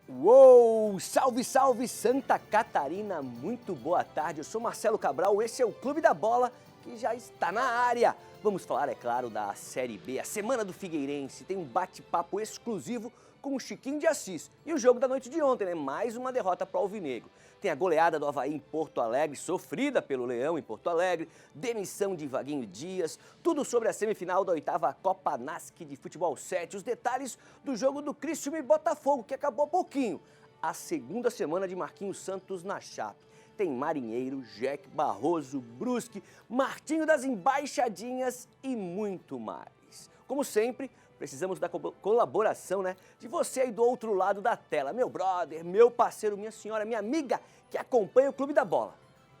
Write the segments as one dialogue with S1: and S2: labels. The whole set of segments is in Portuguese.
S1: Uou! Salve, salve Santa Catarina! Muito boa tarde, eu sou Marcelo Cabral, esse é o Clube da Bola que já está na área. Vamos falar, é claro, da Série B, a Semana do Figueirense, tem um bate-papo exclusivo com o Chiquinho de Assis. E o jogo da noite de ontem, né? Mais uma derrota para o Alvinegro. Tem a goleada do Avaí em Porto Alegre, sofrida pelo Leão em Porto Alegre, demissão de Vaguinho Dias, tudo sobre a semifinal da 8ª Copa Nasc de Futebol 7, os detalhes do jogo do Criciúma e Botafogo, que acabou há pouquinho. A segunda semana de Marquinhos Santos na Chape. Tem Marinheiro, Jack, Barroso, Brusque, Martinho das Embaixadinhas e muito mais. Como sempre, precisamos da colaboração, né, de você aí do outro lado da tela, meu brother, meu parceiro, minha senhora, minha amiga que acompanha o Clube da Bola.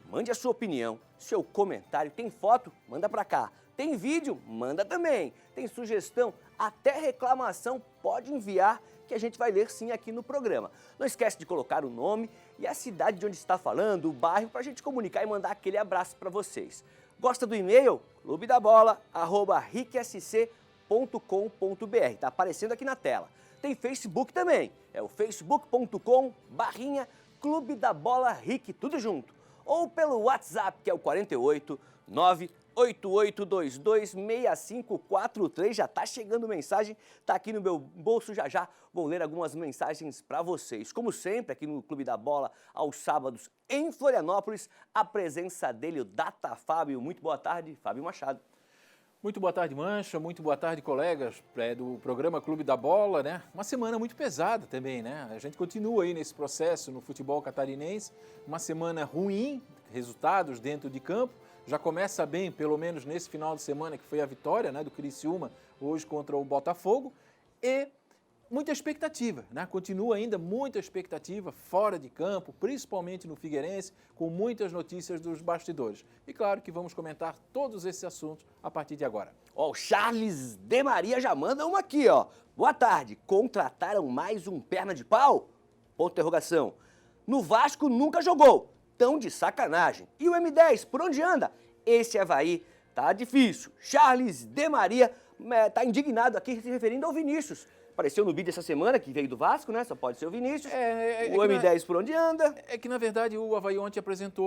S1: Mande a sua opinião, seu comentário, tem foto? Manda pra cá. Tem vídeo? Manda também. Tem sugestão? Até reclamação pode enviar que a gente vai ler sim aqui no programa. Não esquece de colocar o nome e a cidade de onde está falando, o bairro, para a gente comunicar e mandar aquele abraço para vocês. Gosta do e-mail? clubedabola@ricsc.com.br, tá aparecendo aqui na tela. Tem Facebook também, é o facebook.com/Clube da Bola RIC, tudo junto. Ou pelo WhatsApp, que é o 48 988226543, já tá chegando mensagem, tá aqui no meu bolso já, vou ler algumas mensagens para vocês. Como sempre, aqui no Clube da Bola, aos sábados em Florianópolis, a presença dele, o Data Fábio. Muito boa tarde, Fábio Machado.
S2: Muito boa tarde, Mancha, muito boa tarde, colegas do programa Clube da Bola, né? Uma semana muito pesada também, né? A gente continua aí nesse processo no futebol catarinense, uma semana ruim, resultados dentro de campo, já começa bem, pelo menos nesse final de semana, que foi a vitória, né, do Criciúma, hoje contra o Botafogo, e muita expectativa, né? Continua ainda muita expectativa fora de campo, principalmente no Figueirense, com muitas notícias dos bastidores. E claro que vamos comentar todos esses assuntos a partir de agora.
S1: Ó, o Charles de Maria já manda uma aqui, ó. Boa tarde, contrataram mais um perna de pau? Ponto de interrogação. No Vasco nunca jogou, tão de sacanagem. E o M10, por onde anda? Esse Avaí tá difícil. Charles de Maria tá indignado aqui se referindo ao Vinícius. Apareceu no vídeo essa semana, que veio do Vasco, né? Só pode ser o Vinícius. O M10 por onde anda?
S2: É que, na verdade, o Avaí ontem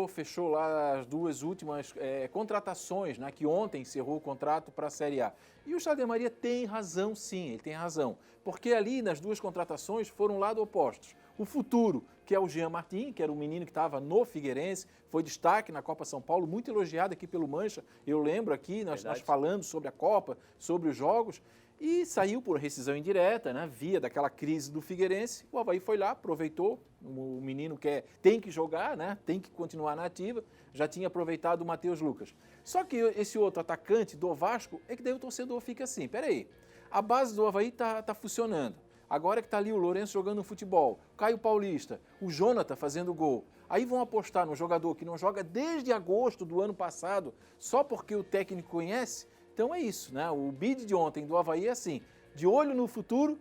S2: fechou lá as duas últimas contratações, né? Que ontem encerrou o contrato para a Série A. E o Charles de Maria tem razão, sim, ele tem razão. Porque ali, nas duas contratações, foram lados opostos. O futuro, que é o Jean Martin, que era o menino que estava no Figueirense, foi destaque na Copa São Paulo, muito elogiado aqui pelo Mancha. Eu lembro aqui, nós falando sobre a Copa, sobre os jogos. E saiu por rescisão indireta, né, via daquela crise do Figueirense. O Avaí foi lá, aproveitou, o menino tem que jogar, né, tem que continuar na ativa, já tinha aproveitado o Matheus Lucas. Só que esse outro atacante do Vasco, é que daí o torcedor fica assim, peraí, a base do Avaí tá funcionando. Agora que está ali o Lourenço jogando futebol, o Caio Paulista, o Jonathan fazendo gol. Aí vão apostar no jogador que não joga desde agosto do ano passado, só porque o técnico conhece. Então é isso, né? O bid de ontem do Avaí é assim, de olho no futuro,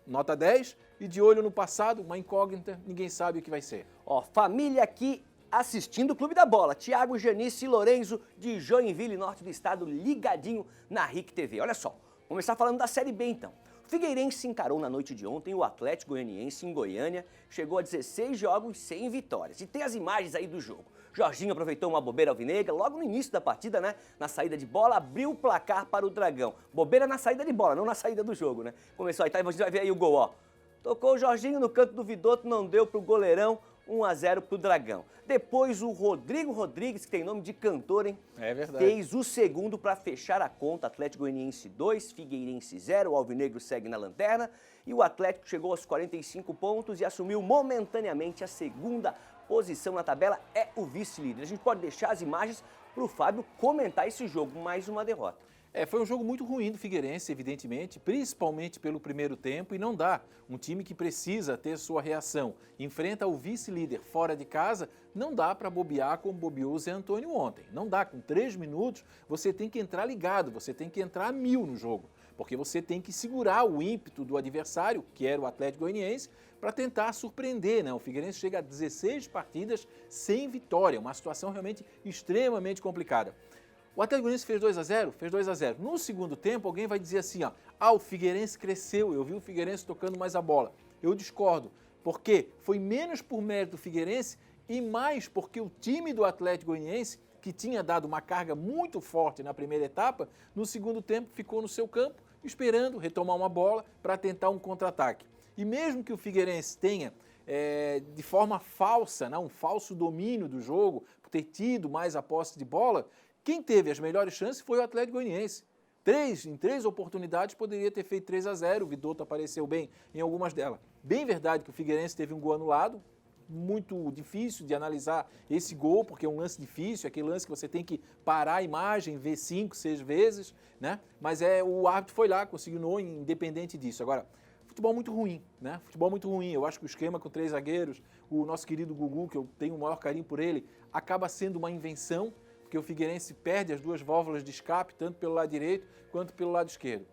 S2: nota 10, e de olho no passado, uma incógnita, ninguém sabe o que vai ser.
S1: Ó, família aqui assistindo o Clube da Bola. Tiago, Janice e Lorenzo de Joinville, norte do estado, ligadinho na RIC TV. Olha só, vamos começar falando da Série B então. O Figueirense encarou na noite de ontem o Atlético Goianiense em Goiânia, chegou a 16 jogos sem vitórias. E tem as imagens aí do jogo. Jorginho aproveitou uma bobeira alvinegra logo no início da partida, né? Na saída de bola, abriu o placar para o Dragão. Bobeira na saída de bola, não na saída do jogo, né? Começou aí, tá? Você vai ver aí o gol, ó. Tocou o Jorginho no canto do Vidoto, não deu pro goleirão. 1-0 pro Dragão. Depois o Rodrigo Rodrigues, que tem nome de cantor, hein?
S2: É verdade.
S1: Fez o segundo para fechar a conta. Atlético Goianiense 2, Figueirense 0. O Alvinegro segue na lanterna. E o Atlético chegou aos 45 pontos e assumiu momentaneamente a segunda posição na tabela. É o vice-líder. A gente pode deixar as imagens para o Fábio comentar esse jogo. Mais uma derrota.
S2: Foi um jogo muito ruim do Figueirense, evidentemente, principalmente pelo primeiro tempo, e não dá. Um time que precisa ter sua reação, enfrenta o vice-líder fora de casa, não dá para bobear como bobeou o Zé Antônio ontem. Não dá, com 3 minutos você tem que entrar ligado, você tem que entrar a 1000 no jogo, porque você tem que segurar o ímpeto do adversário, que era o Atlético Goianiense, para tentar surpreender, né? O Figueirense chega a 16 partidas sem vitória, uma situação realmente extremamente complicada. O Atlético Goianiense fez 2-0? Fez 2-0. No segundo tempo, alguém vai dizer assim, ó, o Figueirense cresceu, eu vi o Figueirense tocando mais a bola. Eu discordo. Porque foi menos por mérito do Figueirense e mais porque o time do Atlético Goianiense, que tinha dado uma carga muito forte na primeira etapa, no segundo tempo ficou no seu campo esperando retomar uma bola para tentar um contra-ataque. E mesmo que o Figueirense tenha, de forma falsa, né, um falso domínio do jogo, por ter tido mais a posse de bola, quem teve as melhores chances foi o Atlético Goianiense. Em três oportunidades poderia ter feito 3-0, o Vidotto apareceu bem em algumas delas. Bem verdade que o Figueirense teve um gol anulado, muito difícil de analisar esse gol, porque é um lance difícil, aquele lance que você tem que parar a imagem, ver 5, 6 vezes, né? Mas o árbitro foi lá, consignou, independente disso. Agora, futebol muito ruim, né? Futebol muito ruim. Eu acho que o esquema com 3 zagueiros, o nosso querido Gugu, que eu tenho o maior carinho por ele, acaba sendo uma invenção, porque o Figueirense perde as duas válvulas de escape, tanto pelo lado direito quanto pelo lado esquerdo.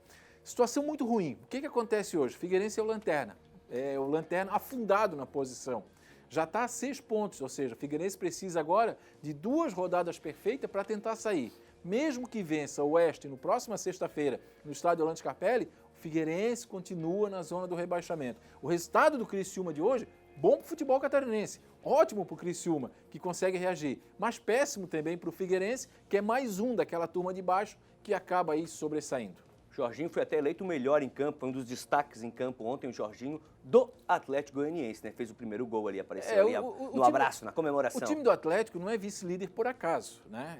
S2: Situação muito ruim. O que acontece hoje? O Figueirense é o lanterna afundado na posição. Já está a 6 pontos, ou seja, o Figueirense precisa agora de 2 rodadas perfeitas para tentar sair. Mesmo que vença o Oeste no próxima sexta-feira no estádio Orlando Scarpelli, o Figueirense continua na zona do rebaixamento. O resultado do Criciúma de hoje, bom para o futebol catarinense, ótimo para o Criciúma, que consegue reagir, mas péssimo também para o Figueirense, que é mais um daquela turma de baixo que acaba aí sobressaindo.
S1: Jorginho foi até eleito o melhor em campo, foi um dos destaques em campo ontem, o Jorginho do Atlético Goianiense, né? Fez o primeiro gol ali, apareceu ali no abraço, na comemoração.
S2: O time do Atlético não é vice-líder por acaso, né?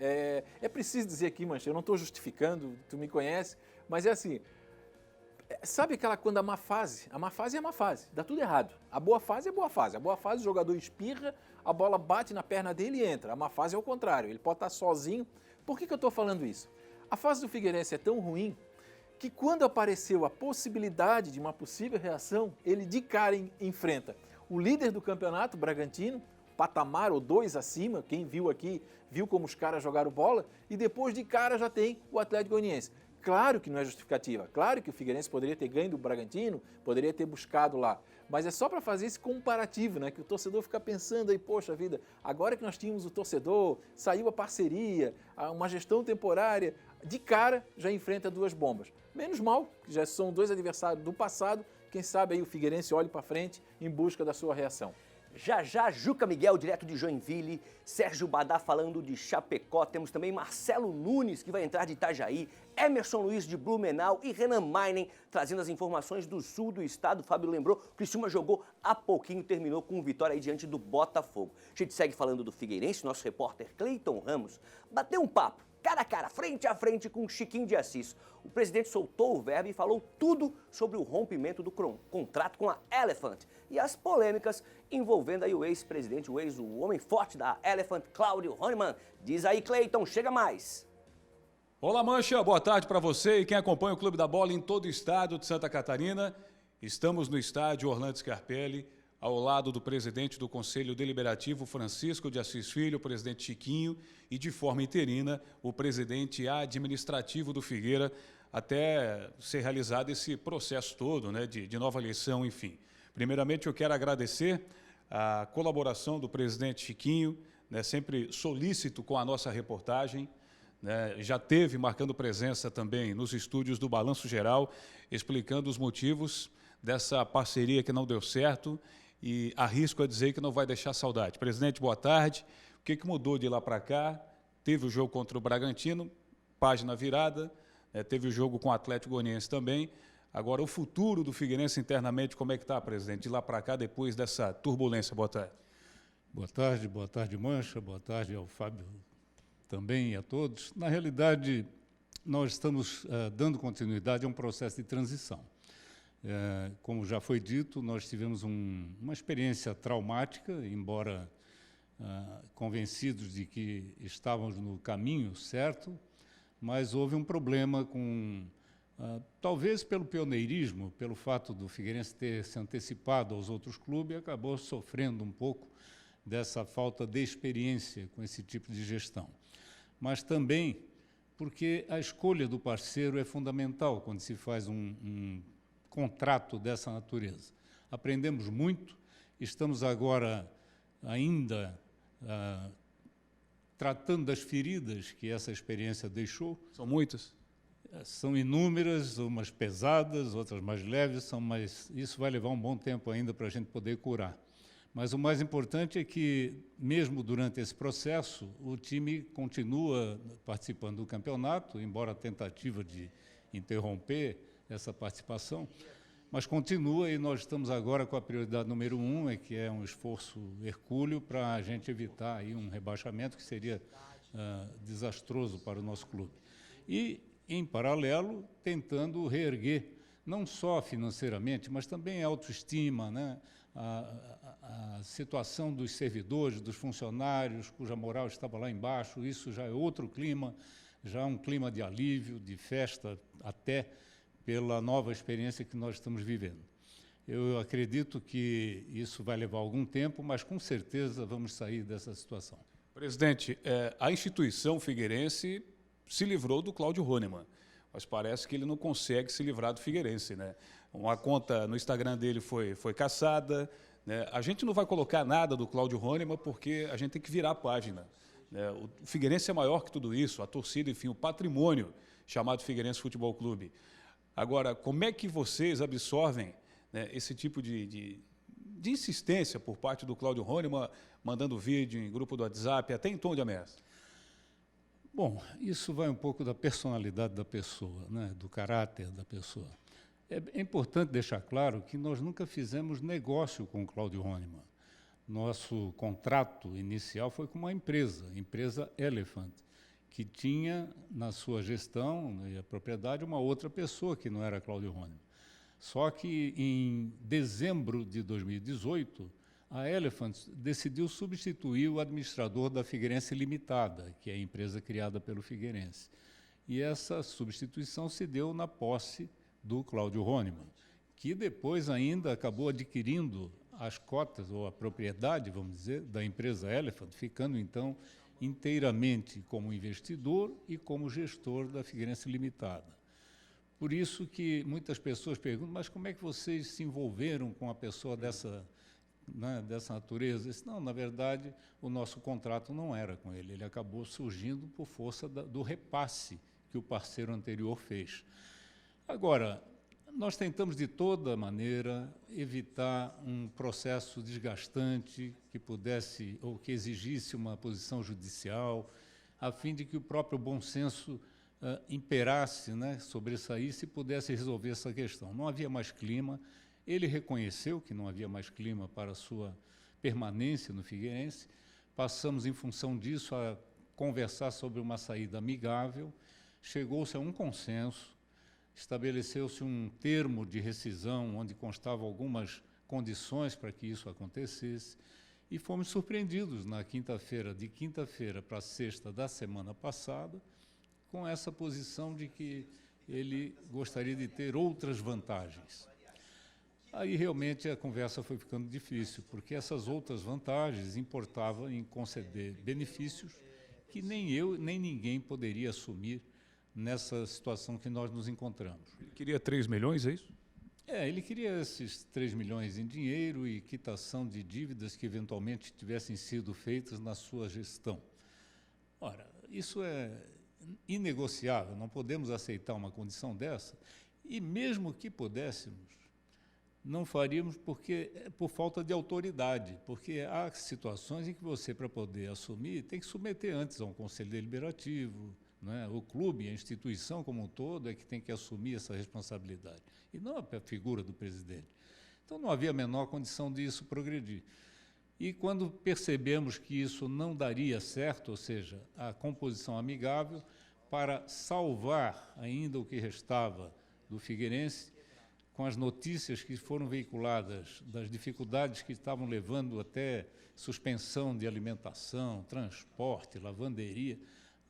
S2: É preciso dizer aqui, Mancha, eu não estou justificando, tu me conhece, mas é assim, sabe aquela quando a má fase é a má fase, dá tudo errado. A boa fase é a boa fase, o jogador espirra, a bola bate na perna dele e entra. A má fase é o contrário, ele pode estar sozinho. Por que eu estou falando isso? A fase do Figueirense é tão ruim que quando apareceu a possibilidade de uma possível reação, ele de cara enfrenta o líder do campeonato, Bragantino, patamar ou 2 acima, quem viu aqui, viu como os caras jogaram bola, e depois de cara já tem o Atlético Goianiense. Claro que não é justificativa, claro que o Figueirense poderia ter ganho do Bragantino, poderia ter buscado lá, mas é só para fazer esse comparativo, né? Que o torcedor fica pensando aí, poxa vida, agora que nós tínhamos o torcedor, saiu a parceria, uma gestão temporária, de cara já enfrenta 2 bombas. Menos mal, que já são 2 adversários do passado, quem sabe aí o Figueirense olhe para frente em busca da sua reação.
S1: Já Juca Miguel, direto de Joinville, Sérgio Badá falando de Chapecó, temos também Marcelo Nunes, que vai entrar de Itajaí, Emerson Luiz de Blumenau e Renan Mainen trazendo as informações do sul do estado. O Fábio lembrou, o Criciúma jogou há pouquinho, terminou com vitória aí diante do Botafogo. A gente segue falando do Figueirense, nosso repórter Cleiton Ramos bateu um papo, cara a cara, frente a frente com Chiquinho de Assis. O presidente soltou o verbo e falou tudo sobre o rompimento do contrato com a Elephant e as polêmicas envolvendo aí o ex-presidente, o homem forte da Elephant, Cláudio Honeyman. Diz aí, Cleiton, chega mais.
S3: Olá, Mancha, boa tarde para você e quem acompanha o Clube da Bola em todo o estado de Santa Catarina. Estamos no estádio Orlando Scarpelli, ao lado do presidente do Conselho Deliberativo, Francisco de Assis Filho, o presidente Chiquinho, e de forma interina, o presidente administrativo do Figueira, até ser realizado esse processo todo, né, de nova eleição, enfim. Primeiramente, eu quero agradecer a colaboração do presidente Chiquinho, né, sempre solícito com a nossa reportagem, né, já teve marcando presença também nos estúdios do Balanço Geral, explicando os motivos dessa parceria que não deu certo e arrisco a dizer que não vai deixar saudade. Presidente, boa tarde. O que mudou de lá para cá? Teve o jogo contra o Bragantino, página virada, teve o jogo com o Atlético Goianiense também. Agora, o futuro do Figueirense internamente, como é que está, presidente? De lá para cá, depois dessa turbulência. Boa tarde.
S4: Boa tarde, Mancha, boa tarde ao Fábio também e a todos. Na realidade, nós estamos dando continuidade a um processo de transição. Como já foi dito, nós tivemos uma experiência traumática, embora convencidos de que estávamos no caminho certo, mas houve um problema com, talvez pelo pioneirismo, pelo fato do Figueirense ter se antecipado aos outros clubes, acabou sofrendo um pouco dessa falta de experiência com esse tipo de gestão. Mas também porque a escolha do parceiro é fundamental quando se faz um contrato dessa natureza. Aprendemos muito, estamos agora ainda tratando das feridas que essa experiência deixou.
S3: São muitas?
S4: São inúmeras, umas pesadas, outras mais leves, mas isso vai levar um bom tempo ainda para a gente poder curar. Mas o mais importante é que, mesmo durante esse processo, o time continua participando do campeonato, embora a tentativa de interromper essa participação, mas continua, e nós estamos agora com a prioridade número 1, que é um esforço hercúleo para a gente evitar aí um rebaixamento que seria desastroso para o nosso clube. E, em paralelo, tentando reerguer, não só financeiramente, mas também a autoestima, né? A situação dos servidores, dos funcionários, cuja moral estava lá embaixo, isso já é outro clima, já é um clima de alívio, de festa, até pela nova experiência que nós estamos vivendo. Eu acredito que isso vai levar algum tempo, mas com certeza vamos sair dessa situação.
S3: Presidente, a instituição figueirense se livrou do Cláudio Rônemann, mas parece que ele não consegue se livrar do Figueirense, né? Uma conta no Instagram dele foi caçada, né? A gente não vai colocar nada do Cláudio Rônemann porque a gente tem que virar a página, né? O Figueirense é maior que tudo isso, a torcida, enfim, o patrimônio chamado Figueirense Futebol Clube. Agora, como é que vocês absorvem, né, esse tipo de insistência por parte do Cláudio Rônemann, mandando vídeo em grupo do WhatsApp, até em tom de ameaça?
S4: Bom, isso vai um pouco da personalidade da pessoa, né, do caráter da pessoa. É importante deixar claro que nós nunca fizemos negócio com o Cláudio Rônemann. Nosso contrato inicial foi com uma empresa, a empresa Elephant, que tinha na sua gestão e a propriedade uma outra pessoa que não era Cláudio Rônemann. Só que em dezembro de 2018, a Elephant decidiu substituir o administrador da Figueirense Limitada, que é a empresa criada pelo Figueirense. E essa substituição se deu na posse do Cláudio Rônemann, que depois ainda acabou adquirindo as cotas, ou a propriedade, vamos dizer, da empresa Elephant, ficando, então, inteiramente como investidor e como gestor da Figueirense Limitada. Por isso que muitas pessoas perguntam, mas como é que vocês se envolveram com uma pessoa dessa natureza? Não, na verdade, o nosso contrato não era com ele, ele acabou surgindo por força do repasse que o parceiro anterior fez. Agora, nós tentamos de toda maneira evitar um processo desgastante que pudesse ou que exigisse uma posição judicial, a fim de que o próprio bom senso imperasse, né, sobressaísse e pudesse resolver essa questão. Não havia mais clima, ele reconheceu que não havia mais clima para a sua permanência no Figueirense, passamos, em função disso, a conversar sobre uma saída amigável, chegou-se a um consenso, estabeleceu-se um termo de rescisão onde constavam algumas condições para que isso acontecesse e fomos surpreendidos na quinta-feira, de quinta-feira para sexta da semana passada, com essa posição de que ele gostaria de ter outras vantagens. Aí realmente a conversa foi ficando difícil, porque essas outras vantagens importavam em conceder benefícios que nem eu, nem ninguém poderia assumir nessa situação que nós nos encontramos.
S3: Ele queria 3 milhões, é isso?
S4: Ele queria esses 3 milhões em dinheiro e quitação de dívidas que eventualmente tivessem sido feitas na sua gestão. Ora, isso é inegociável, não podemos aceitar uma condição dessa, e mesmo que pudéssemos, não faríamos por falta de autoridade, porque há situações em que você, para poder assumir, tem que submeter antes a um conselho deliberativo, né? O clube, a instituição como um todo, é que tem que assumir essa responsabilidade, e não a figura do presidente. Então, não havia a menor condição de isso progredir. E quando percebemos que isso não daria certo, ou seja, a composição amigável, para salvar ainda o que restava do Figueirense, com as notícias que foram veiculadas das dificuldades que estavam levando até suspensão de alimentação, transporte, lavanderia,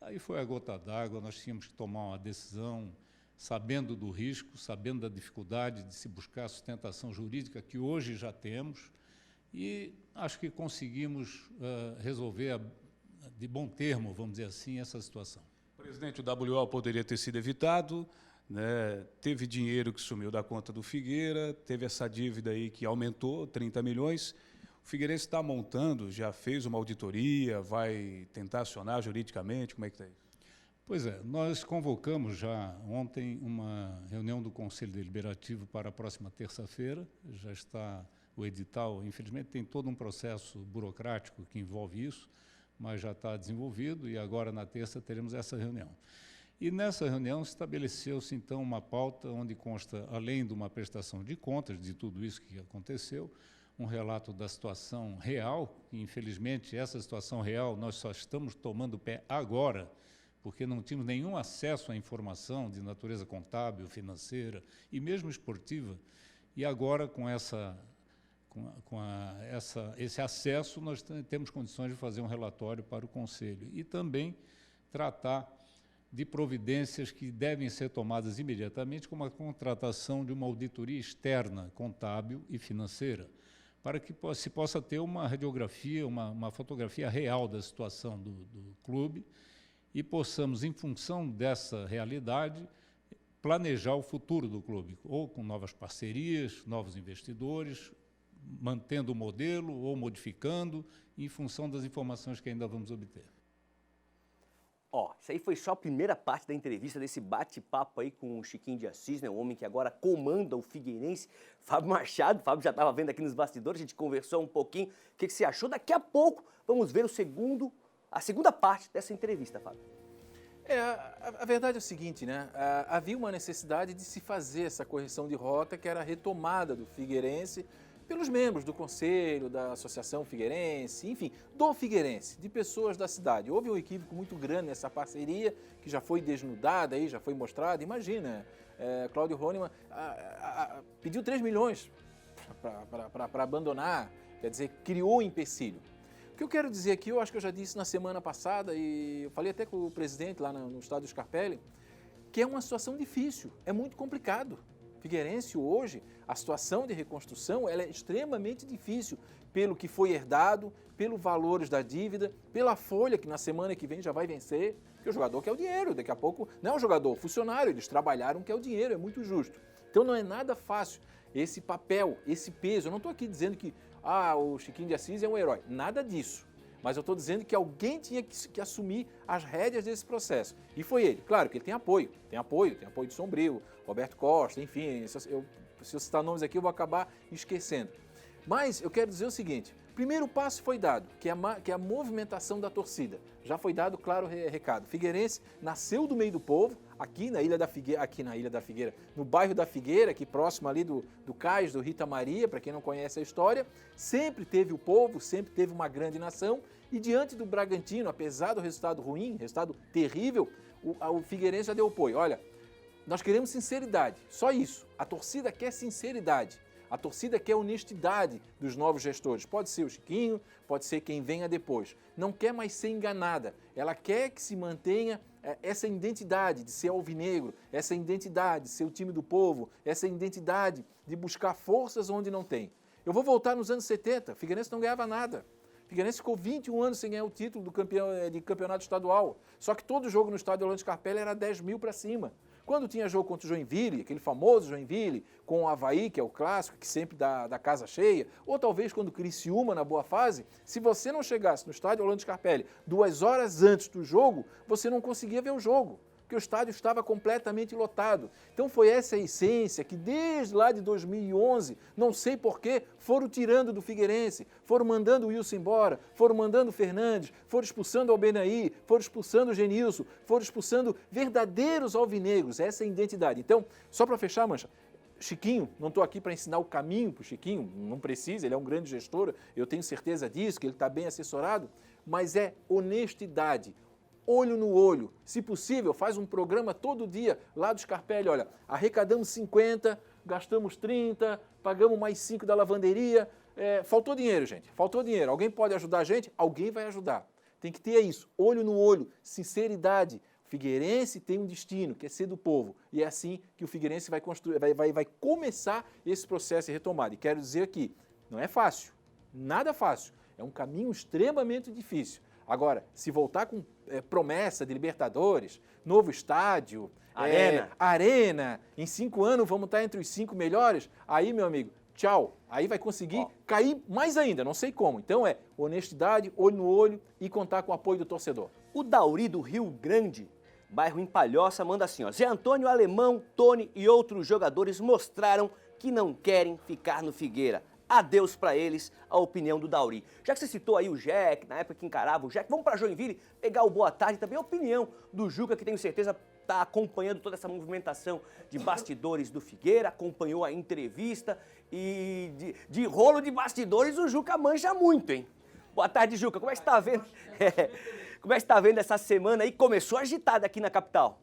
S4: aí foi a gota d'água, nós tínhamos que tomar uma decisão, sabendo do risco, sabendo da dificuldade de se buscar a sustentação jurídica, que hoje já temos, e acho que conseguimos resolver de bom termo, vamos dizer assim, essa situação.
S3: Presidente, o WO poderia ter sido evitado, né? Teve dinheiro que sumiu da conta do Figueira, teve essa dívida aí que aumentou, 30 milhões. O Figueirense está montando, já fez uma auditoria, vai tentar acionar juridicamente, como é que está isso?
S4: Pois é, nós convocamos já ontem uma reunião do Conselho Deliberativo para a próxima terça-feira. Já está o edital, infelizmente tem todo um processo burocrático que envolve isso, mas já está desenvolvido e agora na terça teremos essa reunião. E nessa reunião estabeleceu-se então uma pauta onde consta, além de uma prestação de contas de tudo isso que aconteceu, um relato da situação real, e infelizmente essa situação real nós só estamos tomando pé agora, porque não tínhamos nenhum acesso à informação de natureza contábil, financeira e mesmo esportiva. E agora, com esse acesso, nós temos condições de fazer um relatório para o Conselho e também tratar de providências que devem ser tomadas imediatamente, como a contratação de uma auditoria externa, contábil e financeira, para que se possa ter uma radiografia, uma fotografia real da situação do clube, e possamos, em função dessa realidade, planejar o futuro do clube, ou com novas parcerias, novos investidores, mantendo o modelo ou modificando, em função das informações que ainda vamos obter.
S1: Isso aí foi só a primeira parte da entrevista, desse bate-papo aí com o Chiquinho de Assis, né, o homem que agora comanda o Figueirense, Fábio Machado. O Fábio já estava vendo aqui nos bastidores, a gente conversou um pouquinho. O que você achou? Daqui a pouco vamos ver a segunda parte dessa entrevista, Fábio.
S2: A verdade é o seguinte, né? Havia uma necessidade de se fazer essa correção de rota, que era a retomada do Figueirense pelos membros do Conselho, da Associação Figueirense, enfim, do Figueirense, de pessoas da cidade. Houve um equívoco muito grande nessa parceria, que já foi desnudada, aí, já foi mostrada. Imagina, Cláudio Honemann pediu 3 milhões para abandonar, quer dizer, criou um empecilho. O que eu quero dizer aqui, eu acho que eu já disse na semana passada, e eu falei até com o presidente lá no estádio Scarpelli, que é uma situação difícil, é muito complicado. Figueirense hoje, a situação de reconstrução ela é extremamente difícil pelo que foi herdado, pelos valores da dívida, pela folha que na semana que vem já vai vencer, porque o jogador quer o dinheiro, daqui a pouco não é um jogador, o funcionário, eles trabalharam, quer o dinheiro, é muito justo. Então não é nada fácil esse papel, esse peso. Eu não estou aqui dizendo que o Chiquinho de Assis é um herói, nada disso. Mas eu estou dizendo que alguém tinha que assumir as rédeas desse processo. E foi ele. Claro que ele tem apoio de Sombrio, Roberto Costa, enfim, se eu citar nomes aqui eu vou acabar esquecendo. Mas eu quero dizer o seguinte, primeiro passo foi dado, que é a movimentação da torcida. Já foi dado claro recado. Figueirense nasceu do meio do povo, aqui na Ilha da Figueira, no bairro da Figueira, aqui próximo ali do cais do Rita Maria, para quem não conhece a história, sempre teve o povo, sempre teve uma grande nação, e diante do Bragantino, apesar do resultado ruim, resultado terrível, o Figueirense já deu apoio. Olha, nós queremos sinceridade, só isso. A torcida quer sinceridade. A torcida quer honestidade dos novos gestores. Pode ser o Chiquinho, pode ser quem venha depois. Não quer mais ser enganada. Ela quer que se mantenha essa identidade de ser alvinegro, essa identidade de ser o time do povo, essa identidade de buscar forças onde não tem. Eu vou voltar nos anos 70. O Figueirense não ganhava nada. O Figueirense ficou 21 anos sem ganhar o título de campeonato estadual. Só que todo jogo no estádio Orlando Scarpelli era 10 mil para cima. Quando tinha jogo contra o Joinville, aquele famoso Joinville, com o Avaí, que é o clássico, que sempre dá casa cheia, ou talvez quando o Criciúma na boa fase, se você não chegasse no estádio Orlando Scarpelli 2 horas antes do jogo, você não conseguia ver o jogo, porque o estádio estava completamente lotado. Então foi essa a essência que desde lá de 2011, não sei porquê, foram tirando do Figueirense, foram mandando o Wilson embora, foram mandando o Fernandes, foram expulsando o Albenaí, foram expulsando o Genilson, foram expulsando verdadeiros alvinegros, essa é a identidade. Então, só para fechar, Mancha, Chiquinho, não estou aqui para ensinar o caminho para o Chiquinho, não precisa, ele é um grande gestor, eu tenho certeza disso, que ele está bem assessorado, mas é honestidade, olho no olho. Se possível, faz um programa todo dia lá do Scarpelli, olha, arrecadamos 50, gastamos 30, pagamos mais 5 da lavanderia, faltou dinheiro, gente, faltou dinheiro. Alguém pode ajudar a gente? Alguém vai ajudar. Tem que ter isso, olho no olho, sinceridade. O Figueirense tem um destino, que é ser do povo. E é assim que o Figueirense vai construir, vai começar esse processo de retomada. E quero dizer aqui, não é fácil, nada fácil. É um caminho extremamente difícil. Agora, se voltar com promessa de Libertadores, novo estádio, arena, em 5 anos vamos estar entre os 5 melhores, aí, meu amigo, tchau. Aí vai conseguir cair mais ainda, não sei como. Então honestidade, olho no olho e contar com o apoio do torcedor.
S1: O Dauri do Rio Grande bairro em Palhoça, manda assim, ó. Zé Antônio, Alemão, Tony e outros jogadores mostraram que não querem ficar no Figueira. Adeus pra eles, a opinião do Dauri. Já que você citou aí o Jack, na época que encarava o Jack, vamos pra Joinville pegar o boa tarde, também a opinião do Juca, que tenho certeza está acompanhando toda essa movimentação de bastidores do Figueira, acompanhou a entrevista e de rolo de bastidores o Juca manja muito, hein? Boa tarde, Juca. Como é que você está vendo? Como é que você está vendo essa semana aí? Começou agitada aqui na capital.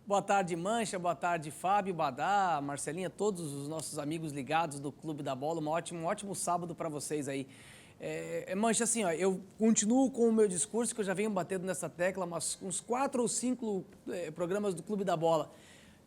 S5: Boa tarde, Mancha. Boa tarde, Fábio, Badá, Marcelinha, todos os nossos amigos ligados do Clube da Bola. Um ótimo sábado para vocês aí. Mancha, assim, ó, eu continuo com o meu discurso, que eu já venho batendo nessa tecla, mas uns 4 ou 5 programas do Clube da Bola.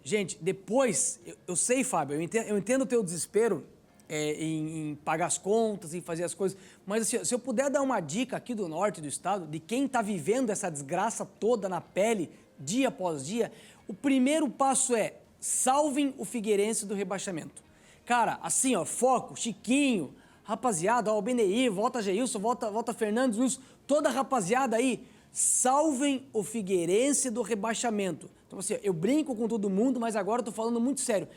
S5: Gente, depois, eu sei, Fábio, eu entendo o teu desespero em pagar as contas, em fazer as coisas, mas assim, se eu puder dar uma dica aqui do norte do estado, de quem está vivendo essa desgraça toda na pele, dia após dia, o primeiro passo é salvem o Figueirense do rebaixamento. Cara, assim, ó, foco, Chiquinho, rapaziada, ó, o Beneir, volta Geilson, volta Fernandes, Wilson, toda a rapaziada aí, salvem o Figueirense do rebaixamento. Então, assim, eu brinco com todo mundo, mas agora eu tô falando muito sério.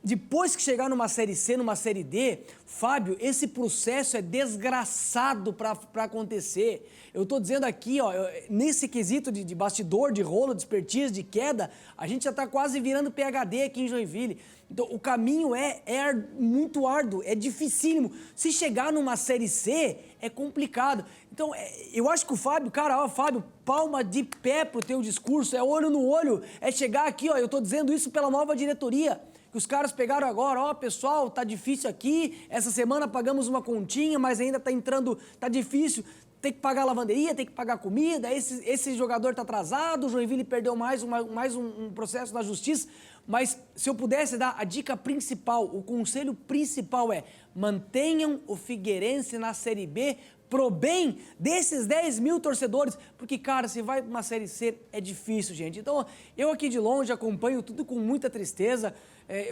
S5: Depois que chegar numa Série C, numa Série D, Fábio, esse processo é desgraçado para acontecer. Eu tô dizendo aqui, ó, nesse quesito de bastidor, de rolo, de expertise, de queda, a gente já tá quase virando PhD aqui em Joinville. Então, o caminho é muito árduo, é dificílimo. Se chegar numa Série C, é complicado. Então, eu acho que o Fábio, cara, ó, Fábio, palma de pé pro teu discurso, é olho no olho, é chegar aqui, ó, eu tô dizendo isso pela nova diretoria, que os caras pegaram agora, ó, pessoal, tá difícil aqui, essa semana pagamos uma continha, mas ainda tá entrando, tá difícil, tem que pagar a lavanderia, tem que pagar comida, esse jogador tá atrasado, o Joinville perdeu mais um processo na justiça, mas se eu pudesse dar a dica principal, o conselho principal é mantenham o Figueirense na Série B pro bem desses 10 mil torcedores, porque, cara, se vai pra uma Série C é difícil, gente. Então, eu aqui de longe acompanho tudo com muita tristeza.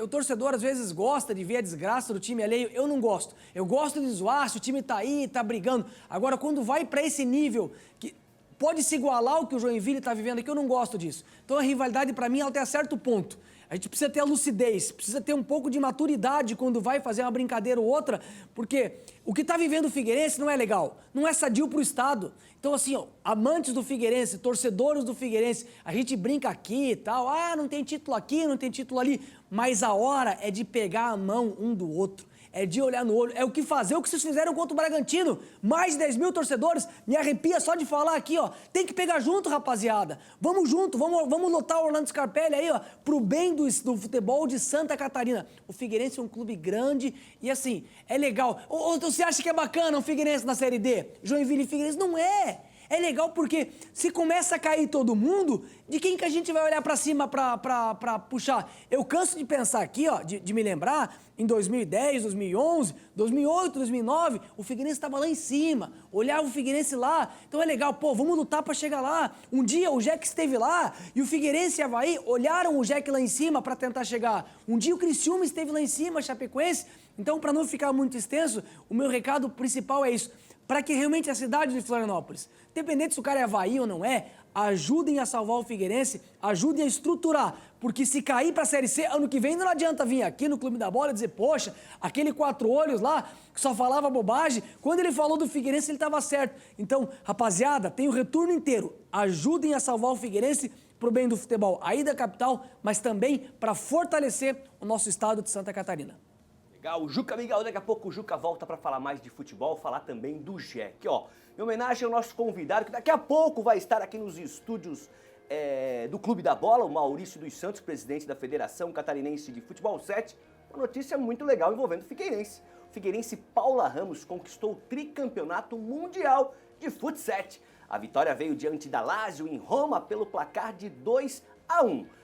S5: O torcedor às vezes gosta de ver a desgraça do time alheio, eu não gosto. Eu gosto de zoar, se o time tá aí, tá brigando. Agora, quando vai para esse nível, que pode se igualar ao que o Joinville tá vivendo aqui, eu não gosto disso. Então, a rivalidade, para mim, ela tem a certo ponto. A gente precisa ter a lucidez, precisa ter um pouco de maturidade quando vai fazer uma brincadeira ou outra, porque o que está vivendo o Figueirense não é legal, não é sadio para o Estado. Então, assim, ó, amantes do Figueirense, torcedores do Figueirense, a gente brinca aqui e tal, não tem título aqui, não tem título ali, mas a hora é de pegar a mão um do outro. É de olhar no olho, é o que fazer, o que vocês fizeram contra o Bragantino. Mais de 10 mil torcedores, me arrepia só de falar aqui, ó. Tem que pegar junto, rapaziada. Vamos junto, vamos lotar o Orlando Scarpelli aí, ó, pro bem do futebol de Santa Catarina. O Figueirense é um clube grande e, assim, é legal. Ou você acha que é bacana o Figueirense na Série D? Joinville e Figueirense? Não é. É legal porque se começa a cair todo mundo, de quem que a gente vai olhar pra cima pra puxar? Eu canso de pensar aqui, ó, de me lembrar, em 2010, 2011, 2008, 2009, o Figueirense estava lá em cima, olhava o Figueirense lá, então é legal, pô, vamos lutar pra chegar lá. Um dia o Jack esteve lá e o Figueirense e Avaí olharam o Jack lá em cima pra tentar chegar. Um dia o Criciúma esteve lá em cima, Chapecoense. Então, pra não ficar muito extenso, o meu recado principal é isso. Para que realmente a cidade de Florianópolis, independente se o cara é Avaí ou não é, ajudem a salvar o Figueirense, ajudem a estruturar, porque se cair para a Série C, ano que vem não adianta vir aqui no Clube da Bola e dizer, poxa, aquele 4 olhos lá, que só falava bobagem, quando ele falou do Figueirense ele estava certo. Então, rapaziada, tem o retorno inteiro, ajudem a salvar o Figueirense pro bem do futebol aí da capital, mas também para fortalecer o nosso estado de Santa Catarina.
S1: Legal, o Juca Miguel, daqui a pouco o Juca volta para falar mais de futebol, falar também do Jack, ó. Em homenagem ao nosso convidado, que daqui a pouco vai estar aqui nos estúdios do Clube da Bola, o Maurício dos Santos, presidente da Federação Catarinense de Futebol 7, uma notícia muito legal envolvendo o Figueirense. O Figueirense Paula Ramos conquistou o tricampeonato mundial de Fut 7. A vitória veio diante da Lazio em Roma pelo placar de 2-1.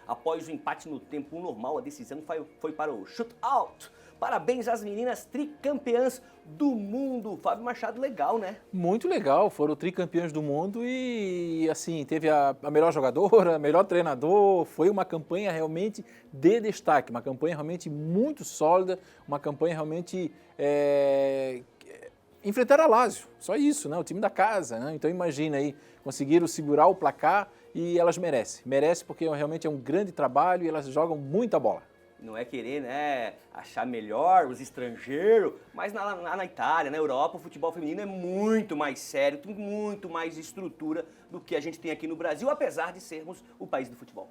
S1: Após o empate no tempo normal, a decisão foi para o shootout. Parabéns às meninas tricampeãs do mundo. Fábio Machado, legal, né?
S2: Muito legal, foram tricampeãs do mundo e, assim, teve a melhor jogadora, melhor treinador, foi uma campanha realmente de destaque, uma campanha realmente muito sólida, uma campanha realmente enfrentar a Lazio, só isso, né? O time da casa, né? Então imagina aí, conseguiram segurar o placar e elas merecem. Merecem porque realmente é um grande trabalho e elas jogam muita bola.
S1: Não é querer, né, achar melhor os estrangeiros, mas na Itália, na Europa, o futebol feminino é muito mais sério, tem muito mais estrutura do que a gente tem aqui no Brasil, apesar de sermos o país do futebol.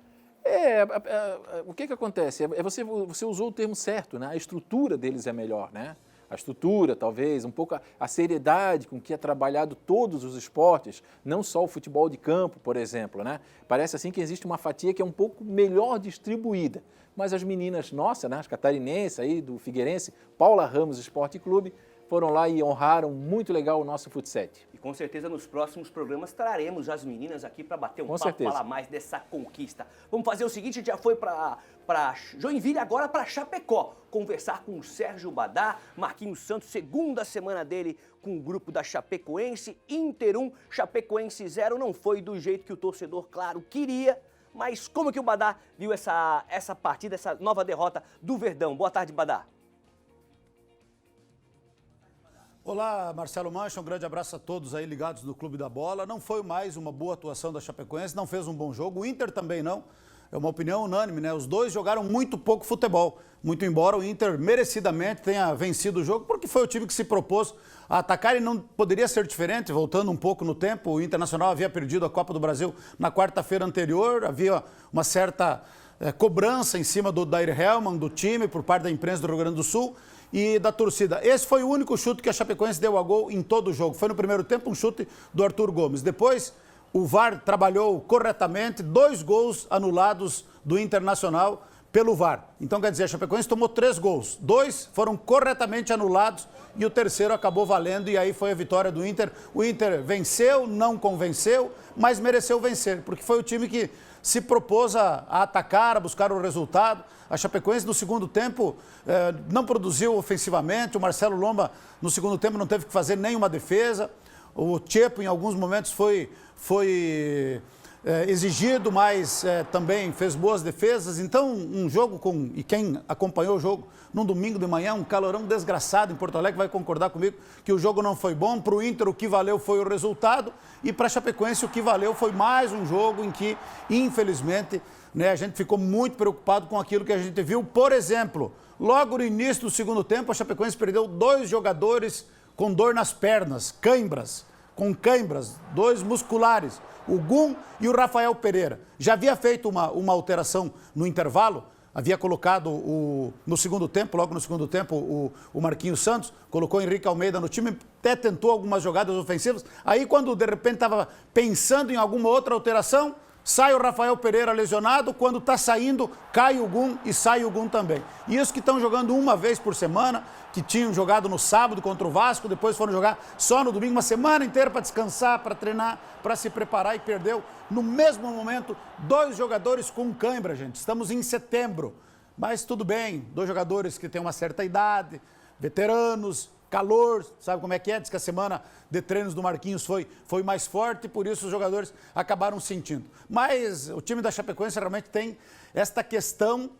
S2: O que acontece? Você usou o termo certo, né? A estrutura deles é melhor, né? A estrutura, talvez, um pouco a seriedade com que é trabalhado todos os esportes, não só o futebol de campo, por exemplo, né? Parece assim que existe uma fatia que é um pouco melhor distribuída. Mas as meninas nossas, né, as catarinenses aí do Figueirense, Paula Ramos Esporte Clube, foram lá e honraram muito legal o nosso futsal.
S1: E com certeza nos próximos programas traremos as meninas aqui para bater um
S2: Com
S1: papo,
S2: certeza.
S1: falar mais dessa conquista. Vamos fazer o seguinte, a gente já foi para Joinville, agora para Chapecó, conversar com o Sérgio Badá, Marquinhos Santos, segunda semana dele com o grupo da Chapecoense, Inter 1, Chapecoense 0, não foi do jeito que o torcedor, claro, queria, mas como que o Badá viu essa partida, essa nova derrota do Verdão? Boa tarde, Badá.
S6: Olá, Marcelo Mancha, um grande abraço a todos aí ligados no Clube da Bola. Não foi mais uma boa atuação da Chapecoense, não fez um bom jogo, o Inter também não. É uma opinião unânime, né? Os dois jogaram muito pouco futebol, muito embora o Inter merecidamente tenha vencido o jogo, porque foi o time que se propôs a atacar e não poderia ser diferente, voltando um pouco no tempo. O Internacional havia perdido a Copa do Brasil na quarta-feira anterior, havia uma certa cobrança em cima do Dair Hellmann, do time, por parte da imprensa do Rio Grande do Sul e da torcida. Esse foi o único chute que a Chapecoense deu a gol em todo o jogo. Foi no primeiro tempo um chute do Arthur Gomes. Depois, o VAR trabalhou corretamente, 2 gols anulados do Internacional pelo VAR. Então, quer dizer, a Chapecoense tomou 3 gols. 2 foram corretamente anulados e o terceiro acabou valendo e aí foi a vitória do Inter. O Inter venceu, não convenceu, mas mereceu vencer, porque foi o time que se propôs a atacar, a buscar o resultado. A Chapecoense no segundo tempo não produziu ofensivamente, o Marcelo Lomba no segundo tempo não teve que fazer nenhuma defesa, o Chepo em alguns momentos foi exigido, mas também fez boas defesas. Então, um jogo e quem acompanhou o jogo num domingo de manhã, um calorão desgraçado em Porto Alegre, vai concordar comigo que o jogo não foi bom. Para o Inter, o que valeu foi o resultado e para a Chapecoense, o que valeu foi mais um jogo em que, infelizmente, né, a gente ficou muito preocupado com aquilo que a gente viu. Por exemplo, logo no início do segundo tempo, a Chapecoense perdeu 2 jogadores com dor nas pernas, cãibras, 2 musculares, o Gum e o Rafael Pereira. Já havia feito uma alteração no intervalo, havia colocado no segundo tempo, logo no segundo tempo, o Marquinhos Santos, colocou o Henrique Almeida no time, até tentou algumas jogadas ofensivas. Aí, quando de repente estava pensando em alguma outra alteração, sai o Rafael Pereira lesionado, quando está saindo, cai o Gum e sai o Gum também. E isso que estão jogando uma vez por semana, que tinham jogado no sábado contra o Vasco, depois foram jogar só no domingo, uma semana inteira para descansar, para treinar, para se preparar e perdeu no mesmo momento 2 jogadores com cãibra, gente. Estamos em setembro, mas tudo bem, 2 jogadores que têm uma certa idade, veteranos, calor, sabe como é que é? Diz que a semana de treinos do Marquinhos foi mais forte e por isso os jogadores acabaram sentindo. Mas o time da Chapecoense realmente tem esta questão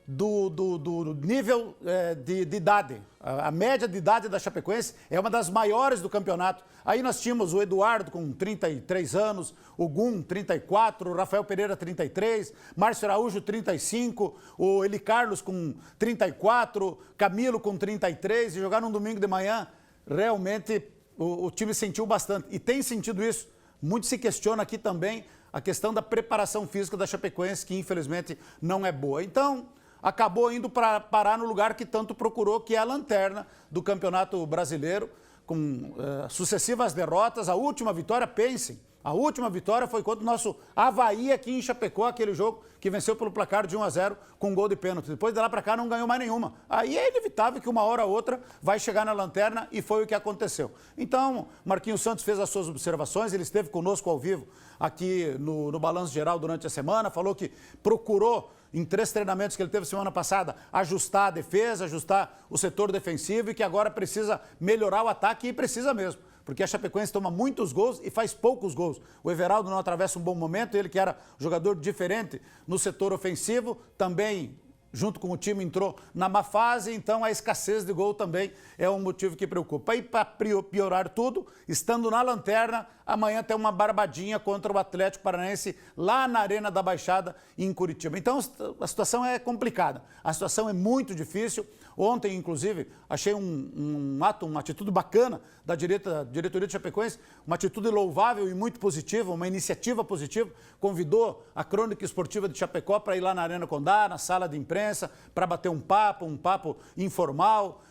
S6: do nível de idade. A média de idade da Chapecoense é uma das maiores do campeonato. Aí nós tínhamos o Eduardo com 33 anos, o Gum 34, o Rafael Pereira 33, Márcio Araújo 35, o Eli Carlos com 34, Camilo com 33 e jogar num domingo de manhã, realmente o time sentiu bastante. E tem sentido isso. Muito se questiona aqui também a questão da preparação física da Chapecoense, que infelizmente não é boa. Então, acabou indo para parar no lugar que tanto procurou, que é a lanterna do Campeonato Brasileiro, com sucessivas derrotas. A última vitória, pensem, a última vitória foi contra o nosso Avaí aqui em Chapecó, aquele jogo que venceu pelo placar de 1-0 com um gol de pênalti. Depois de lá para cá não ganhou mais nenhuma. Aí é inevitável que uma hora ou outra vai chegar na lanterna e foi o que aconteceu. Então, Marquinhos Santos fez as suas observações, ele esteve conosco ao vivo aqui no Balanço Geral durante a semana, falou que procurou em 3 treinamentos que ele teve semana passada, ajustar a defesa, ajustar o setor defensivo e que agora precisa melhorar o ataque e precisa mesmo, porque a Chapecoense toma muitos gols e faz poucos gols. O Everaldo não atravessa um bom momento, ele que era jogador diferente no setor ofensivo, também junto com o time, entrou na má fase, então a escassez de gol também é um motivo que preocupa. E para piorar tudo, estando na lanterna, amanhã tem uma barbadinha contra o Atlético Paranaense lá na Arena da Baixada, em Curitiba. Então a situação é complicada, a situação é muito difícil. Ontem, inclusive, achei uma atitude bacana da diretoria de Chapecoense, uma atitude louvável e muito positiva, uma iniciativa positiva. Convidou a Crônica Esportiva de Chapecó para ir lá na Arena Condá, na sala de imprensa, para bater um papo informal.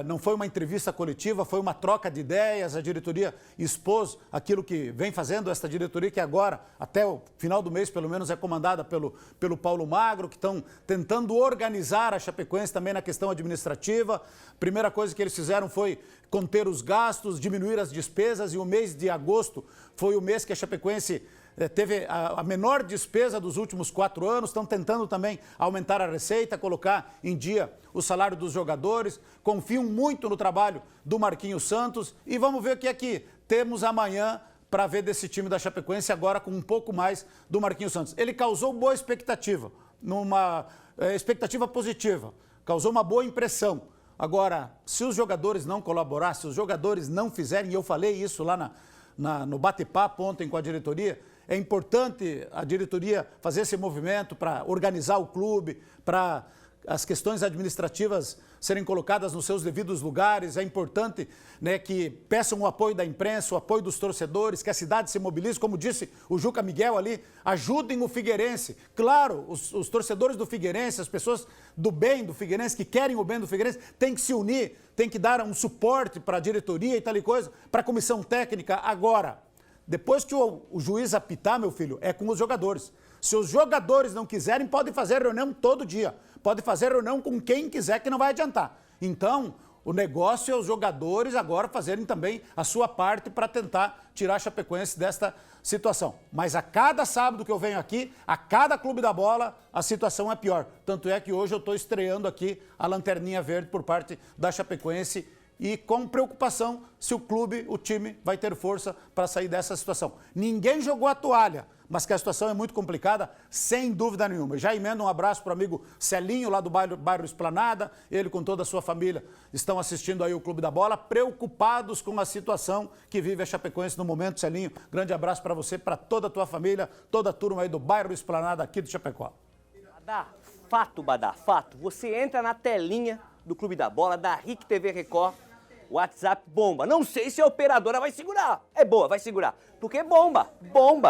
S6: Não foi uma entrevista coletiva, foi uma troca de ideias. A diretoria expôs aquilo que vem fazendo, esta diretoria que agora, até o final do mês, pelo menos, é comandada pelo Paulo Magro, que estão tentando organizar a Chapecoense também na questão administrativa. Primeira coisa que eles fizeram foi conter os gastos, diminuir as despesas, e o mês de agosto foi o mês que a Chapecoense teve a menor despesa dos últimos 4 anos. Estão tentando também aumentar a receita, colocar em dia o salário dos jogadores. Confiam muito no trabalho do Marquinhos Santos e vamos ver o que é que temos amanhã para ver desse time da Chapecoense, agora com um pouco mais do Marquinhos Santos. Ele causou boa expectativa, expectativa positiva, causou uma boa impressão. Agora, se os jogadores não colaborarem, se os jogadores não fizerem, e eu falei isso lá no bate-papo ontem com a diretoria, é importante a diretoria fazer esse movimento para organizar o clube, para as questões administrativas serem colocadas nos seus devidos lugares. É importante, né, que peçam o apoio da imprensa, o apoio dos torcedores, que a cidade se mobilize. Como disse o Juca Miguel ali, ajudem o Figueirense. Claro, os torcedores do Figueirense, as pessoas do bem do Figueirense, que querem o bem do Figueirense, têm que se unir, têm que dar um suporte para a diretoria e tal e coisa, para a comissão técnica. Agora, depois que o juiz apitar, meu filho, é com os jogadores. Se os jogadores não quiserem, podem fazer reunião todo dia. Pode fazer reunião com quem quiser, que não vai adiantar. Então, o negócio é os jogadores agora fazerem também a sua parte para tentar tirar a Chapecoense desta situação. Mas a cada sábado que eu venho aqui, a cada Clube da Bola, a situação é pior. Tanto é que hoje eu estou estreando aqui a Lanterninha Verde por parte da Chapecoense e com preocupação se o clube, o time, vai ter força para sair dessa situação. Ninguém jogou a toalha, mas que a situação é muito complicada, sem dúvida nenhuma. Já emendo um abraço para o amigo Celinho, lá do bairro Esplanada. Ele com toda a sua família estão assistindo aí o Clube da Bola, preocupados com a situação que vive a Chapecoense no momento. Celinho, grande abraço para você, para toda a tua família, toda a turma aí do bairro Esplanada aqui de Chapecó.
S1: Badá, fato. Você entra na telinha do Clube da Bola, da RIC TV Record, WhatsApp bomba. Não sei se a operadora vai segurar. É boa, vai segurar. Porque bomba,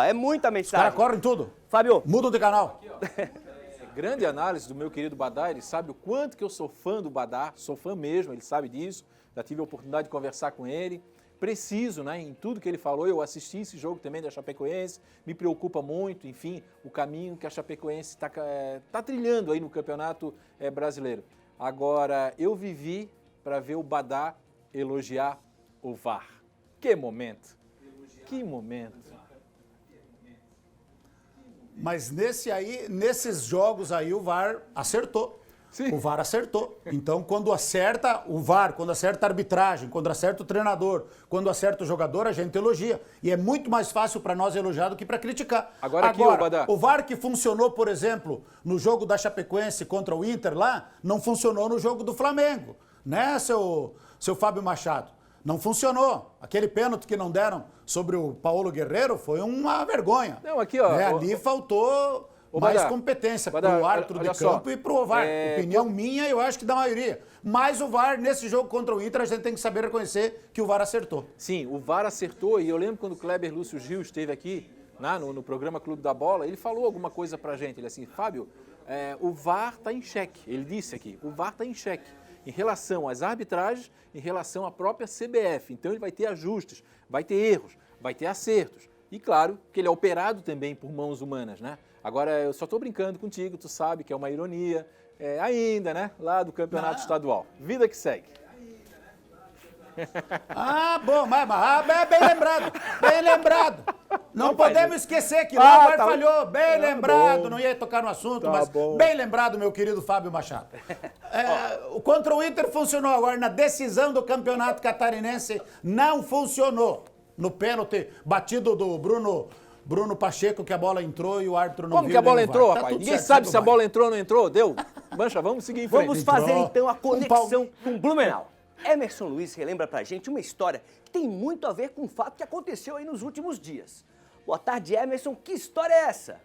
S1: é muita
S6: Os
S1: mensagem.
S6: caras correm tudo.
S1: Fábio.
S6: Mudam de canal.
S2: Grande análise do meu querido Badá. Ele sabe o quanto que eu sou fã do Badá. Sou fã mesmo, ele sabe disso. Já tive a oportunidade de conversar com ele. Preciso, né, em tudo que ele falou. Eu assisti esse jogo também da Chapecoense. Me preocupa muito, enfim, o caminho que a Chapecoense está trilhando aí no Campeonato Brasileiro. Agora, eu vivi para ver o Badá elogiar o VAR. Que momento! Que momento!
S6: Mas nesses jogos aí, o VAR acertou. Sim. O VAR acertou. Então, quando acerta o VAR, quando acerta a arbitragem, quando acerta o treinador, quando acerta o jogador, a gente elogia. E é muito mais fácil para nós elogiar do que para criticar.
S2: Agora
S6: o VAR que funcionou, por exemplo, no jogo da Chapecoense contra o Inter lá, não funcionou no jogo do Flamengo. Né, seu Fábio Machado? Não funcionou. Aquele pênalti que não deram sobre o Paulo Guerreiro foi uma vergonha.
S2: Não, aqui, ó.
S6: Ali faltou mais
S2: Badá,
S6: competência para o árbitro de campo e para o VAR. Opinião minha, eu acho que da maioria. Mas o VAR, nesse jogo contra o Inter, a gente tem que saber reconhecer que o VAR acertou.
S2: Sim, o VAR acertou. E eu lembro quando o Kleber Lúcio Gil esteve aqui, no programa Clube da Bola, ele falou alguma coisa pra gente. Ele assim, Fábio, o VAR está em xeque. Ele disse aqui, o VAR está em xeque em relação às arbitragens, em relação à própria CBF. Então ele vai ter ajustes, vai ter erros, vai ter acertos. E claro que ele é operado também por mãos humanas, né? Agora, eu só estou brincando contigo, tu sabe que é uma ironia, ainda, né? Lá do campeonato estadual. Vida que segue.
S6: Bom, mas bem lembrado, bem lembrado. Não podemos esquecer que lá o VAR falhou, bem lembrado, não ia tocar no assunto, mas bem lembrado, meu querido Fábio Machado. Contra o Inter funcionou, agora na decisão do Campeonato Catarinense não funcionou. No pênalti batido do Bruno Bruno Pacheco que a bola entrou e o árbitro não
S2: Como
S6: viu.
S2: que a bola
S6: nem o VAR.
S2: entrou,
S6: Tá
S2: rapaz?
S6: tudo
S2: Ninguém
S6: certo,
S2: sabe
S6: segue
S2: se a
S6: o baile.
S2: bola entrou ou não entrou. Deu? Mancha, vamos seguir em frente.
S1: Vamos fazer
S6: Entrou.
S1: então a conexão
S6: Paulo.
S1: com Blumenau. Emerson Luiz relembra pra gente uma história que tem muito a ver com um fato que aconteceu aí nos últimos dias. Boa tarde, Emerson. Que história é essa?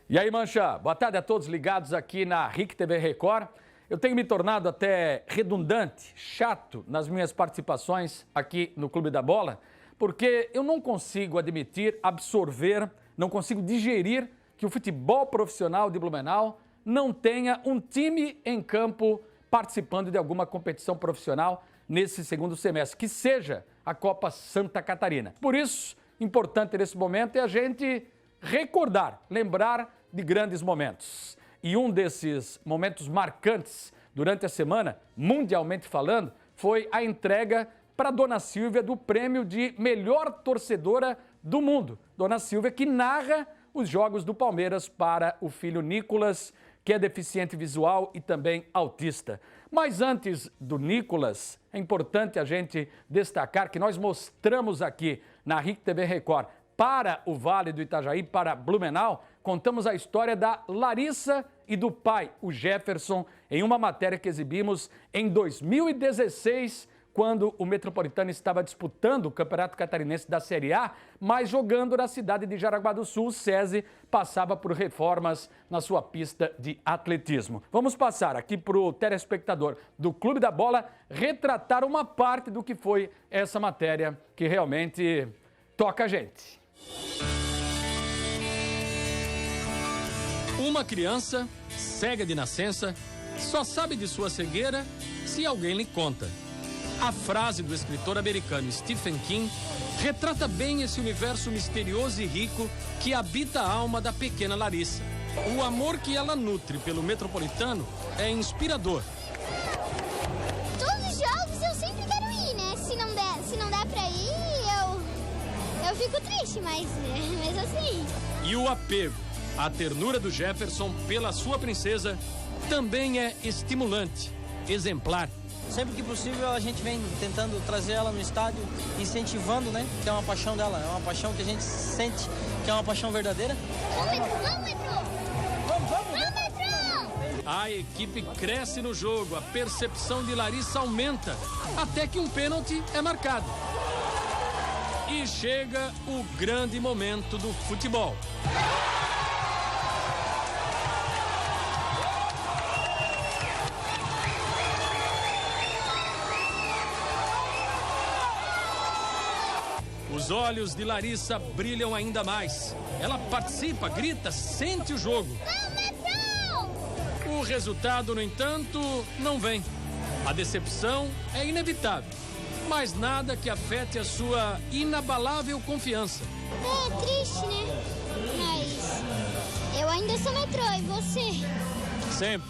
S7: E aí, Mancha, boa tarde a todos ligados aqui na RIC TV Record. Eu tenho me tornado até redundante, chato nas minhas participações aqui no Clube da Bola, porque eu não consigo admitir, absorver, não consigo digerir que o futebol profissional de Blumenau não tenha um time em campo participando de alguma competição profissional nesse segundo semestre, que seja a Copa Santa Catarina. Por isso, importante nesse momento é a gente recordar, lembrar de grandes momentos. E um desses momentos marcantes durante a semana, mundialmente falando, foi a entrega para Dona Silvia do prêmio de melhor torcedora do mundo. Dona Silvia que narra os jogos do Palmeiras para o filho Nicolas, que é deficiente visual e também autista. Mas antes do Nicolas, é importante a gente destacar que nós mostramos aqui na RIC TV Record para o Vale do Itajaí, para Blumenau, contamos a história da Larissa e do pai, o Jefferson, em uma matéria que exibimos em 2016, quando o Metropolitano estava disputando o Campeonato Catarinense da Série A, mas jogando na cidade de Jaraguá do Sul, o SESI passava por reformas na sua pista de atletismo. Vamos passar aqui para o telespectador do Clube da Bola retratar uma parte do que foi essa matéria que realmente toca a gente. Uma criança, cega de nascença, só sabe de sua cegueira se alguém lhe conta. A frase do escritor americano Stephen King retrata bem esse universo misterioso e rico que habita a alma da pequena Larissa. O amor que ela nutre pelo Metropolitano é inspirador.
S8: Todos os jogos eu sempre quero ir, né? Se não der pra ir, eu fico triste, mas assim.
S7: E o apego, a ternura do Jefferson pela sua princesa também é estimulante, exemplar.
S9: Sempre que possível a gente vem tentando trazer ela no estádio, incentivando, né? Que é uma paixão dela, é uma paixão que a gente sente que é uma paixão verdadeira.
S8: Vamos, Metrô! Vamos, Metrô!
S7: A equipe cresce no jogo, a percepção de Larissa aumenta, até que um pênalti é marcado. E chega o grande momento do futebol. Os olhos de Larissa brilham ainda mais. Ela participa, grita, sente o jogo. O resultado, no entanto, não vem. A decepção é inevitável, mas nada que afete a sua inabalável confiança.
S8: É triste, né? Mas eu ainda sou Metrô, e você?
S7: Sempre.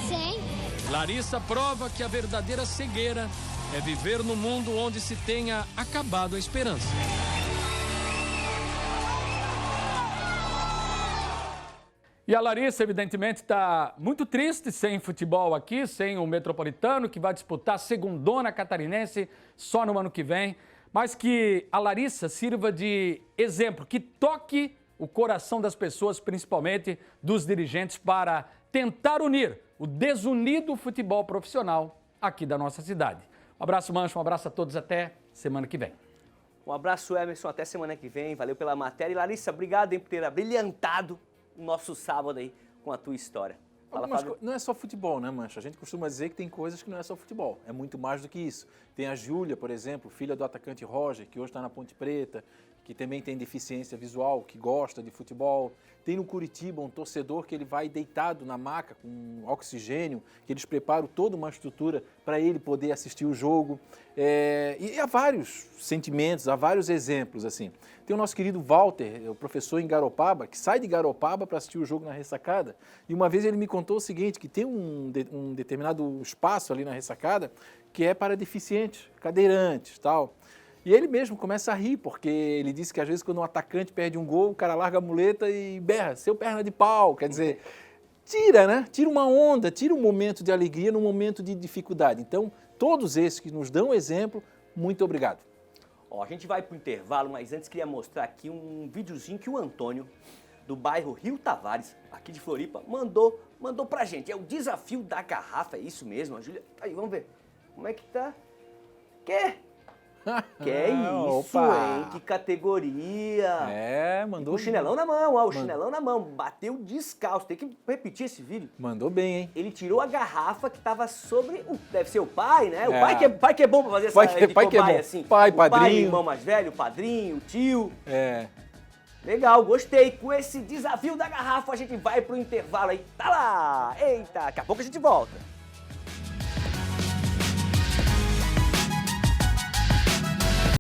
S8: Sempre.
S7: Larissa prova que a verdadeira cegueira é viver no mundo onde se tenha acabado a esperança. E a Larissa, evidentemente, está muito triste sem futebol aqui, sem o Metropolitano, que vai disputar a segundona catarinense só no ano que vem. Mas que a Larissa sirva de exemplo, que toque o coração das pessoas, principalmente dos dirigentes, para tentar unir o desunido futebol profissional aqui da nossa cidade. Um abraço, Mancha, um abraço a todos, até semana que vem.
S1: Um abraço, Emerson, até semana que vem. Valeu pela matéria. E Larissa, obrigado por ter abrilhantado o nosso sábado aí com a tua história. Fala, Fábio.
S2: Não é só futebol, né, Mancha? A gente costuma dizer que tem coisas que não é só futebol, é muito mais do que isso. Tem a Júlia, por exemplo, filha do atacante Roger, que hoje está na Ponte Preta, que também tem deficiência visual, que gosta de futebol. Tem no Curitiba um torcedor que ele vai deitado na maca com oxigênio, que eles preparam toda uma estrutura para ele poder assistir o jogo. E há vários sentimentos, há vários exemplos, assim. Tem o nosso querido Walter, o professor em Garopaba, que sai de Garopaba para assistir o jogo na ressacada. E uma vez ele me contou o seguinte, que tem um determinado espaço ali na ressacada que é para deficientes, cadeirantes, tal. E ele mesmo começa a rir, porque ele disse que às vezes quando um atacante perde um gol, o cara larga a muleta e berra, seu perna de pau. Quer dizer, tira, né? Tira uma onda, tira um momento de alegria num momento de dificuldade. Então, todos esses que nos dão exemplo, muito obrigado.
S1: Ó, a gente vai pro intervalo, mas antes queria mostrar aqui um videozinho que o Antônio, do bairro Rio Tavares, aqui de Floripa, mandou pra gente. É o desafio da garrafa, é isso mesmo, a Júlia. Aí, vamos ver. Como é que tá? Que é isso,
S2: Opa.
S1: hein? Que categoria!
S2: Mandou.
S1: O chinelão na mão, ó, o chinelão na mão. Bateu descalço. Tem que repetir esse vídeo.
S2: Mandou bem, hein?
S1: Ele tirou a garrafa que tava sobre o... Deve ser o pai, né? O
S2: É.
S1: pai que é bom pra fazer essa
S2: Pai que é
S1: cobaia,
S2: bom.
S1: assim.
S2: Pai,
S1: O pai,
S2: padrinho.
S1: o irmão mais velho, o padrinho, o tio.
S2: É.
S1: Legal, gostei. Com esse desafio da garrafa, a gente vai pro intervalo aí. Tá lá! Eita, daqui a pouco a gente volta.